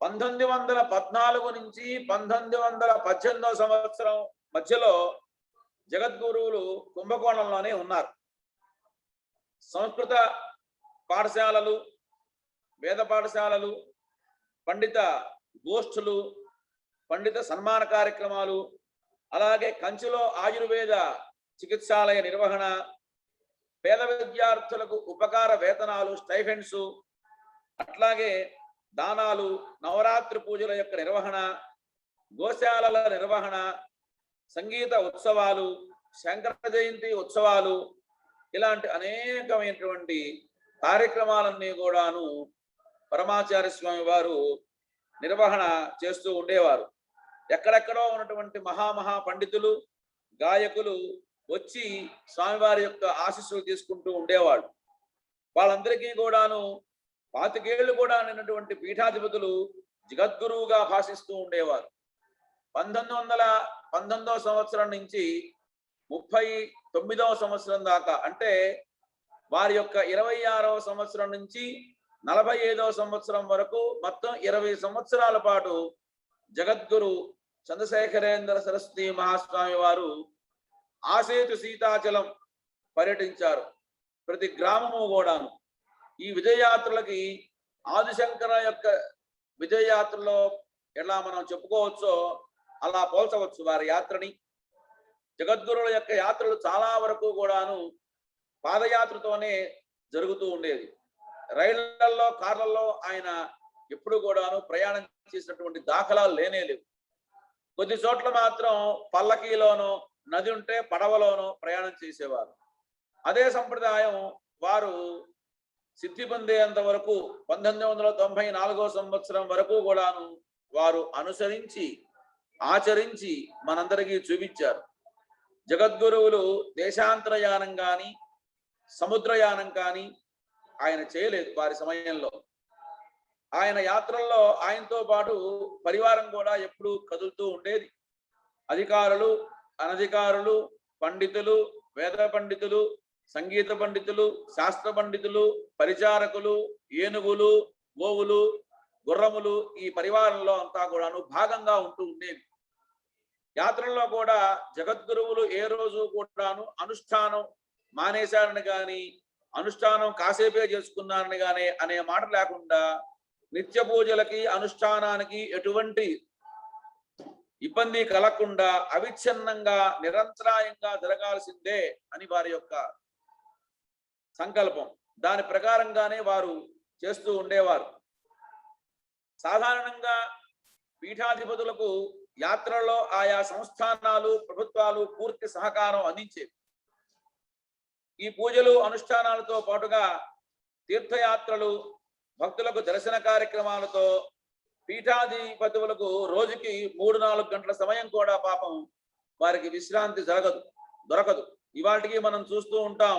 B: 1914 నుంచి 1918వ సంవత్సరం మధ్యలో జగద్గురువులు కుంభకోణంలోనే ఉన్నారు. సంస్కృత పాఠశాలలు, వేద పాఠశాలలు, పండిత గోష్ఠులు, పండిత సన్మాన కార్యక్రమాలు, అలాగే కంచిలో ఆయుర్వేద చికిత్సాలయ నిర్వహణ, పేద విద్యార్థులకు ఉపకార వేతనాలు, స్టైఫెండ్స్, అట్లాగే దానాలు, నవరాత్రి పూజల యొక్క నిర్వహణ, గోశాలల నిర్వహణ, సంగీత ఉత్సవాలు, శంకర జయంతి ఉత్సవాలు, ఇలాంటి అనేకమైనటువంటి కార్యక్రమాలన్నీ కూడాను పరమాచార్య స్వామి వారు నిర్వహణ చేస్తూ ఉండేవారు. ఎక్కడెక్కడో ఉన్నటువంటి మహామహా పండితులు, గాయకులు వచ్చి స్వామివారి యొక్క ఆశీస్సులు తీసుకుంటూ ఉండేవాళ్ళు. వాళ్ళందరికీ కూడాను 25 ఏళ్ళు కూడా నిన్నటువంటి పీఠాధిపతులు జగద్గురువుగా భాషిస్తూ ఉండేవారు. 1919వ సంవత్సరం నుంచి 39వ సంవత్సరం దాకా, అంటే వారి యొక్క 26వ సంవత్సరం నుంచి 45వ సంవత్సరం వరకు మొత్తం 20 సంవత్సరాల పాటు జగద్గురు చంద్రశేఖరేంద్ర సరస్వతి మహాస్వామి వారు ఆసేతు సీతాచలం పర్యటించారు. ప్రతి గ్రామము కూడాను ఈ విజయయాత్రలకి ఆదిశంకర యొక్క విజయయాత్రలో ఎలా మనం చెప్పుకోవచ్చో అలా పోల్చవచ్చు వారి యాత్రని. జగద్గురుల యొక్క యాత్రలు చాలా వరకు కూడాను పాదయాత్రతోనే జరుగుతూ ఉండేది. రైళ్లలో, కార్లలో ఆయన ఎప్పుడు కూడాను ప్రయాణం చేసినటువంటి దాఖలాలు లేవు. కొద్ది చోట్ల మాత్రం పల్లకీలోనో, నది ఉంటే పడవలోనో ప్రయాణం చేసేవారు. అదే సంప్రదాయం వారు సిద్ధి పొందేంత వరకు 1994వ సంవత్సరం వరకు కూడాను వారు అనుసరించి, ఆచరించి మనందరికీ చూపించారు. జగద్గురువులు దేశాంతరయానం కానీ, సముద్రయానం కానీ ఆయన చేయలేదు. వారి సమయంలో ఆయన యాత్రల్లో ఆయనతో పాటు పరివారం కూడా ఎప్పుడూ కదులుతూ ఉండేది. అధికారులు, అనధికారులు, పండితులు, వేద పండితులు, సంగీత పండితులు, శాస్త్ర పండితులు, పరిచారకులు, ఏనుగులు, గోవులు, గుర్రములు ఈ పరివారంలో అంతా కూడాను భాగంగా ఉంటూ ఉండేవి. యాత్రల్లో కూడా జగద్గురువులు ఏ రోజు కూడాను అనుష్ఠానం మానేశారని కానీ, అనుష్ఠానం కాసేపే చేసుకున్నారని కానీ అనే మాట లేకుండా నిత్య పూజలకి, అనుష్ఠానానికి ఎటువంటి ఇబ్బంది కలగకుండా అవిచ్ఛిన్నంగా నిరంతరాయంగా జరగాల్సిందే అని వారి యొక్క సంకల్పం. దాని ప్రకారంగానే వారు చేస్తూ ఉండేవారు. సాధారణంగా పీఠాధిపతులకు యాత్రలో ఆయా సంస్థానాలు, ప్రభుత్వాలు పూర్తి సహకారం అందించేవి. ఈ పూజలు, అనుష్ఠానాలతో పాటుగా తీర్థయాత్రలు, భక్తులకు దర్శన కార్యక్రమాలతో పీఠాధిపతులకు రోజుకి 3-4 గంటల సమయం కూడా పాపం వారికి విశ్రాంతి దొరకదు. ఇవాటికి మనం చూస్తూ ఉంటాం.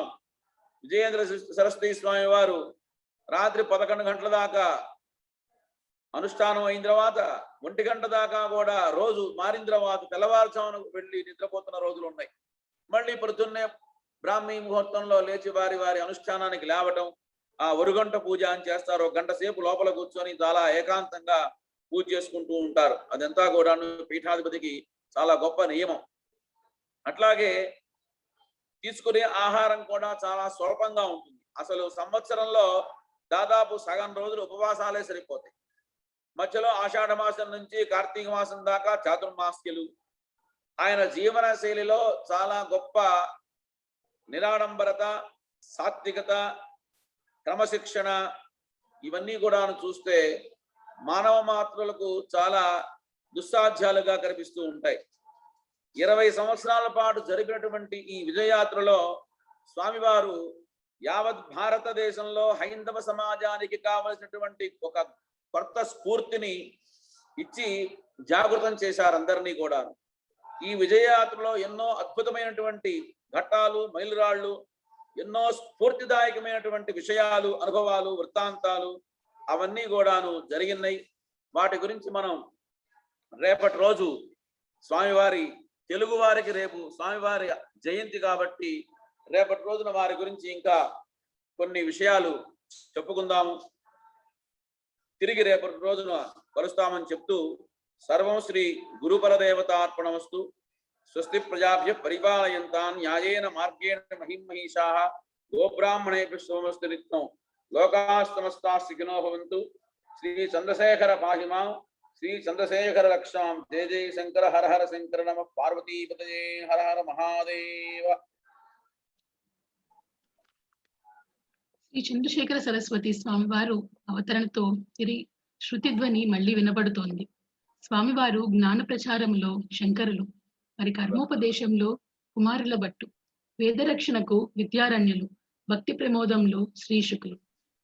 B: విజయేంద్ర సరస్వతి స్వామి వారు రాత్రి 11 గంటల దాకా అనుష్ఠానం అయిన తర్వాత 1 గంట దాకా కూడా రోజు మారిన తర్వాత తెల్లవారుజామున వెళ్ళి నిద్రపోతున్న రోజులు ఉన్నాయి. మళ్ళీ పొద్దున్నే బ్రాహ్మీ ముహూర్తంలో లేచి వారి అనుష్ఠానానికి లేవటం, ఆ 1 గంట పూజ అని చేస్తారు. 1 గంట సేపు లోపల కూర్చొని చాలా ఏకాంతంగా పూజ చేసుకుంటూ ఉంటారు. అదంతా కూడా పీఠాధిపతికి చాలా గొప్ప నియమం. అట్లాగే తీసుకునే ఆహారం కూడా చాలా స్వల్పంగా ఉంటుంది. అసలు సంవత్సరంలో దాదాపు సగం రోజులు ఉపవాసాలే సరిపోతాయి. మధ్యలో ఆషాఢ మాసం నుంచి కార్తీక మాసం దాకా చాతుర్మాస్యులు. ఆయన జీవన శైలిలో చాలా గొప్ప నిరాడంబరత, సాత్వికత, క్రమశిక్షణ ఇవన్నీ కూడా చూస్తే మానవ మాత్రులకు చాలా దుస్సాధ్యాలుగా కనిపిస్తూ ఉంటాయి. 20 సంవత్సరాల పాటు జరిపినటువంటి ఈ విజయయాత్రలో స్వామివారు యావత్ భారతదేశంలో హైందవ సమాజానికి కావలసినటువంటి ఒక కొత్త స్ఫూర్తిని ఇచ్చి జాగృతం చేశారు అందరినీ కూడా. ఈ విజయయాత్రలో ఎన్నో అద్భుతమైనటువంటి ఘట్టాలు, మైలురాళ్ళు, ఎన్నో స్ఫూర్తిదాయకమైనటువంటి విషయాలు, అనుభవాలు, వృత్తాంతాలు అవన్నీ కూడాను జరిగినాయి. వాటి గురించి మనం రేపటి రోజు స్వామివారి, తెలుగు వారికి రేపు స్వామివారి జయంతి కాబట్టి రేపటి రోజున వారి గురించి ఇంకా కొన్ని విషయాలు చెప్పుకుందాము. తిరిగి రేపటి రోజున కలుస్తామని చెప్తూ సర్వం శ్రీ గురుపరదేవతార్పణమస్తు. స్వస్తి ప్రజాభ్య పరిపాలయంతాన్ న్యాయేన మార్గేణ మహిమహీషాః గోబ్రాహ్మణేభ్యః శుభమస్తు నిత్యం. లోకాః సమస్తాః సుఖినో భవంతు. శ్రీ చంద్రశేఖర పాహిమాం, శ్రీ చంద్రశేఖర లక్ష్మాం. జయ జయ శంకర, హర హర శంకర, నమ పార్వతీపతయే, హర హర మహాదేవ.
A: శ్రీ చంద్రశేఖర సరస్వతి స్వామివారు అవతరణతో శృతిధ్వని మళ్ళీ వినబడుతోంది. స్వామివారు జ్ఞాన ప్రచారంలో శంకరులు, మరి కర్మోపదేశంలో కుమారుల భట్టు, వేదరక్షణకు విద్యారణ్యులు, భక్తి ప్రమోదంలో శ్రీశుకులు.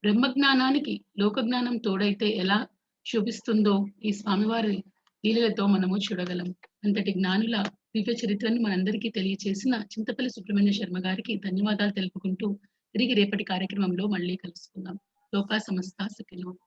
A: బ్రహ్మజ్ఞానానికి లోకజ్ఞానం తోడైతే ఎలా శోభిస్తుందో ఈ స్వామివారి లీలలతో మనము చూడగలము. అంతటి జ్ఞానుల దివ్య చరిత్రను మనందరికీ తెలియచేసిన చింతపల్లి సుబ్రహ్మణ్య శర్మ గారికి ధన్యవాదాలు తెలుపుకుంటూ తిరిగి రేపటి కార్యక్రమంలో మళ్ళీ కలుసుకుందాం. లోకా సమస్త సుఖినో.